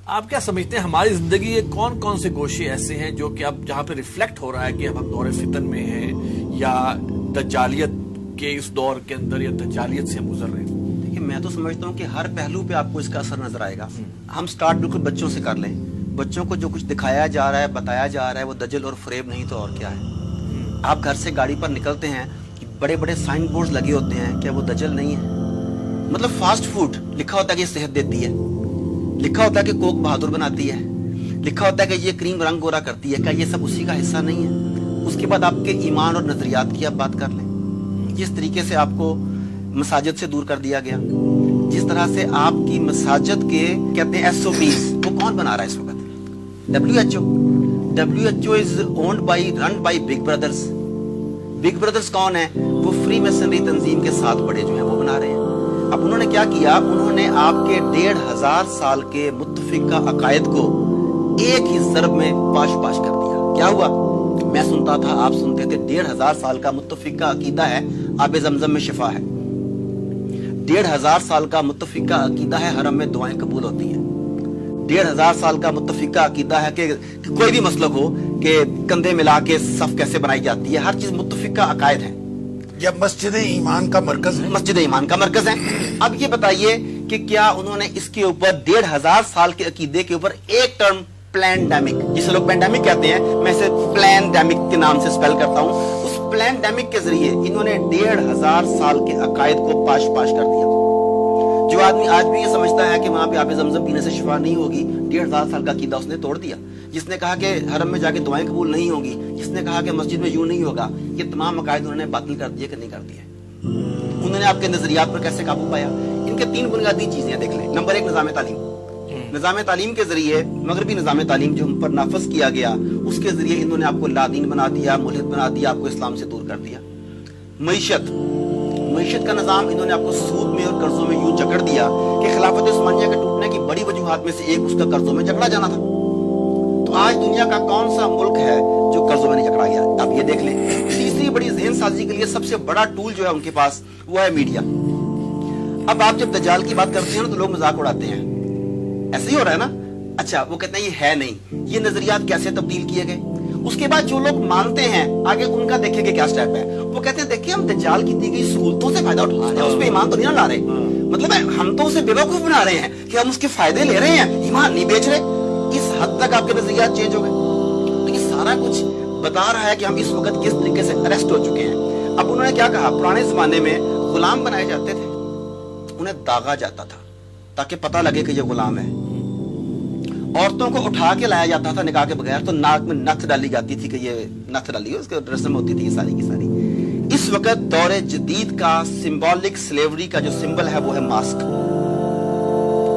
آپ کیا سمجھتے ہیں ہماری زندگی کے کون کون سے گوشے ایسے ہیں جو کہ اب جہاں پہ ریفلیکٹ ہو رہا ہے کہ اب ہم دور فتن میں ہیں یا دجالیت کے اس دور کے اندر یا دجالیت سے ہم گزر رہے ہیں؟ دیکھیں میں تو سمجھتا ہوں کہ ہر پہلو پہ آپ کو اس کا اثر نظر آئے گا. ہم سٹارٹ بالکل بچوں سے کر لیں. بچوں کو جو کچھ دکھایا جا رہا ہے بتایا جا رہا ہے وہ دجل اور فریب نہیں تو اور کیا ہے. آپ گھر سے گاڑی پر نکلتے ہیں بڑے بڑے سائن بورڈز لگے ہوتے ہیں, کیا وہ دجل نہیں ہے؟ مطلب فاسٹ فوڈ لکھا ہوتا ہے کہ یہ صحت دیتی ہے, لکھا ہوتا ہے کہ کوک بہادر بناتی ہے, لکھا ہوتا ہے کہ یہ کریم رنگ گورا کرتی ہے. کیا یہ سب اسی کا حصہ نہیں ہے؟ اس کے بعد آپ کے ایمان اور نظریات کی آپ بات کر لیں. جس طریقے سے آپ کو مساجد سے دور کر دیا گیا, جس طرح سے آپ کی مساجد کے کہتے ہیں SOPs وہ کون بنا رہا ہے اس وقت؟ WHO is owned by run by big brothers. Big brothers کون ہیں؟ وہ فری میسنری تنظیم کے ساتھ بڑے جو ہیں وہ بنا رہے ہیں. اب انہوں نے کیا کیا, انہوں نے آپ کے 1500 سال کے متفقہ عقائد کو ایک ہی ضرب میں پاش پاش کر دیا. کیا ہوا؟ میں سنتا تھا, آپ سنتے تھے, 1500 سال کا متفقہ عقیدہ ہے آب زمزم میں شفا ہے. 1500 سال کا متفقہ عقیدہ ہے حرم میں دعائیں قبول ہوتی ہیں. 1500 سال کا متفقہ عقیدہ ہے کہ کوئی بھی مسلک ہو کہ کندھے ملا کے صف کیسے بنائی جاتی ہے. ہر چیز متفقہ عقائد ہے. یہ مسجد ایمان کا مرکز ہے. مسجد ایمان کا مرکز ہے. اب یہ بتائیے کہ کیا انہوں نے اس کے اوپر 1500 سال کے عقیدے کے اوپر ایک ٹرم پلینڈیمک, جسے لوگ پینڈیمک کہتے ہیں, میں اسے پلینڈیمک کے نام سے سپیل کرتا ہوں, اس پلینڈیمک کے ذریعے انہوں نے 1500 سال کے عقائد کو پاش پاش کر دیا. جو آدمی آج بھی یہ سمجھتا ہے کہ وہاں پہ آب زمزم پینے سے شفا نہیں ہوگی, 1500 سال کا عقیدہ اس نے توڑ دیا. جس نے کہا کہ حرم میں جا کے دعائیں قبول نہیں ہوں گی, جس نے کہا کہ مسجد میں یوں نہیں ہوگا, یہ تمام عقائد انہوں نے باطل کر دیے کہ نہیں کر دیے. انہوں نے آپ کے نظریات پر کیسے قابو پایا؟ ان کے 3 بنیادی چیزیں دیکھ لیں. نمبر 1 نظام تعلیم. نظام تعلیم کے ذریعے, مغربی نظام تعلیم جو ہم پر نافذ کیا گیا, اس کے ذریعے انہوں نے آپ کو لادین بنا دیا, ملحد بنا دیا, آپ کو اسلام سے دور کر دیا. معیشت کا نظام انہوں نے آپ کو سود میں اور قرضوں میں یوں جکڑ دیا کہ خلافت عثمانیہ کے ٹوٹنے کی بڑی وجوہات میں سے ایک اس کا قرضوں میں جکڑا جانا تھا. تو آج دنیا کا کون سا ملک ہے جو قرضوں میں نہیں جکڑا گیا؟ آپ یہ دیکھ لیں. تیسری بڑی ذہن سازی کے لیے سب سے بڑا ٹول جو ہے ان کے پاس وہ ہے میڈیا. اب آپ جب دجال کی بات کرتے ہیں تو لوگ مذاق اڑاتے ہیں, ایسے ہی ہو رہا ہے نا. اچھا وہ کہتے ہیں یہ ہے نہیں, یہ نظریات کیسے تبدیل کیے گئے. اس کے بعد جو لوگ مانتے ہیں آگے ان کا دیکھیں کہ کیا سٹیپ ہے. وہ کہتے ہیں دیکھیں ہم دجال کی دی گئی سہولتوں سے فائدہ اٹھا رہے ہیں, اس پہ ایمان تو نہیں لا رہے. مطلب ہم تو اسے بے وقوف بنا رہے ہیں کہ ہم اس کے فائدے لے رہے ہیں, ایمان نہیں بیچ رہے. اس حد تک آپ کے نظریات چینج ہو گئے. تو یہ سارا کچھ بتا رہا ہے کہ ہم اس وقت کس طریقے سے اریسٹ ہو چکے ہیں. اب انہوں نے کیا کہا, پرانے زمانے میں غلام بنائے جاتے تھے, انہیں داغا جاتا تھا تاکہ پتہ لگے کہ یہ غلام ہے. عورتوں کو اٹھا کے لایا جاتا تھا نکاح کے بغیر, تو ناک میں نتھ ڈالی جاتی تھی کہ یہ نتھ ڈالی, اس کے رسم ہوتی تھی یہ ساری کی ساری. اس وقت دور جدید کا سمبولک سلیوری کا جو سمبل ہے وہ ہے ماسک.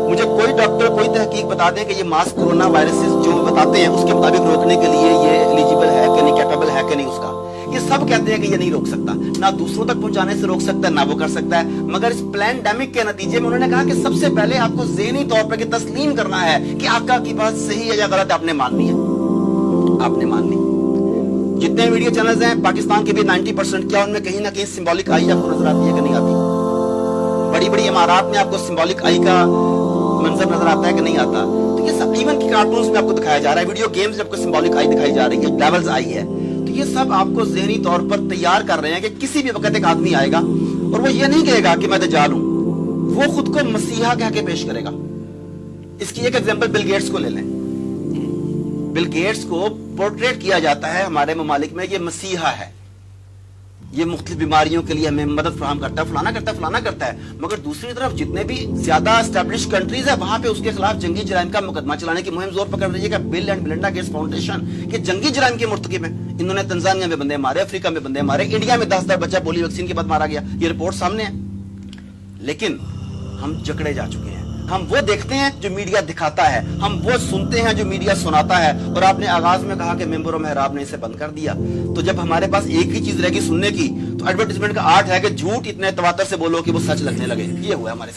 مجھے کوئی ڈاکٹر کوئی تحقیق بتا دیں کہ یہ ماسک کرونا وائرسز جو بتاتے ہیں اس کے مطابق روکنے کے لیے یہ ایلیجیبل ہے کہ نہیں, کیپیبل ہے کہ نہیں اس کا. یہ سب کہتے ہیں کہ یہ نہیں روک سکتا, نہ دوسروں تک پہنچانے سے روک سکتا ہے نہ وہ کر سکتا ہے. مگر اس پلینڈیمک کے نتیجے میں انہوں نے کہا کہ سب سے پہلے آپ کو ذہنی طور پر تسلیم کرنا ہے کہ آقا کی بات صحیح ہے یا غلط ہے, آپ نے ماننی ہے. آپ نے مان لی. جتنے میڈیا چینلز ہیں پاکستان کے بھی 90%, کیا ان میں کہیں نہ کہیں سمبولک آئی آپ کو نظر آتی ہے کہ نہیں آتی؟ بڑی بڑی عمارات میں آپ کو سمبولک آئی کا منظر نظر آتا ہے کہ نہیں آتا؟ تو یہ سب ایون کی کارٹونز میں آپ کو دکھایا جا رہا ہے, ویڈیو گیمز میں آپ کو سمبولک آئی دکھائی جا رہی ہے, لیولز آئی ہے. تو یہ سب آپ کو ذہنی طور پر تیار کر رہے ہیں کہ کسی بھی وقت ایک آدمی آئے گا اور وہ یہ نہیں کہے گا کہ میں دجال ہوں, وہ خود کو مسیحا کہہ کے پیش کرے گا. اس کی ایک ایگزامپل بل گیٹس کو لے لیں. بل گیٹس کو پورٹریٹ کیا جاتا ہے ہمارے ممالک میں یہ مسیحا ہے, یہ مختلف بیماریوں کے لیے ہمیں مدد فراہم کرتا ہے, فلانا کرتا ہے. مگر دوسری طرف جتنے بھی زیادہ اسٹیبلش کنٹریز ہیں وہاں پہ اس کے خلاف جنگی جرائم کا مقدمہ چلانے کی مہم زور پکڑ رہی ہے کہ بل اینڈ میلنڈا گیٹس فاؤنڈیشن کے جنگی جرائم کے مرتکب ہیں. انہوں نے تنزانیہ میں بندے مارے, افریقہ میں بندے مارے, انڈیا میں 10 بچہ پولیو ویکسین کے بعد مارا گیا, یہ رپورٹ سامنے ہے. لیکن ہم جکڑے جا چکے ہیں. ہم وہ دیکھتے ہیں جو میڈیا دکھاتا ہے, ہم وہ سنتے ہیں جو میڈیا سناتا ہے. اور آپ نے آغاز میں کہا کہ ممبر و محراب نے اسے بند کر دیا. تو جب ہمارے پاس ایک ہی چیز رہ گی سننے کی, تو ایڈورٹائزمنٹ کا آرٹ ہے کہ جھوٹ اتنے تواتر سے بولو کہ وہ سچ لگنے لگے. یہ ہوا ہمارے ساتھ.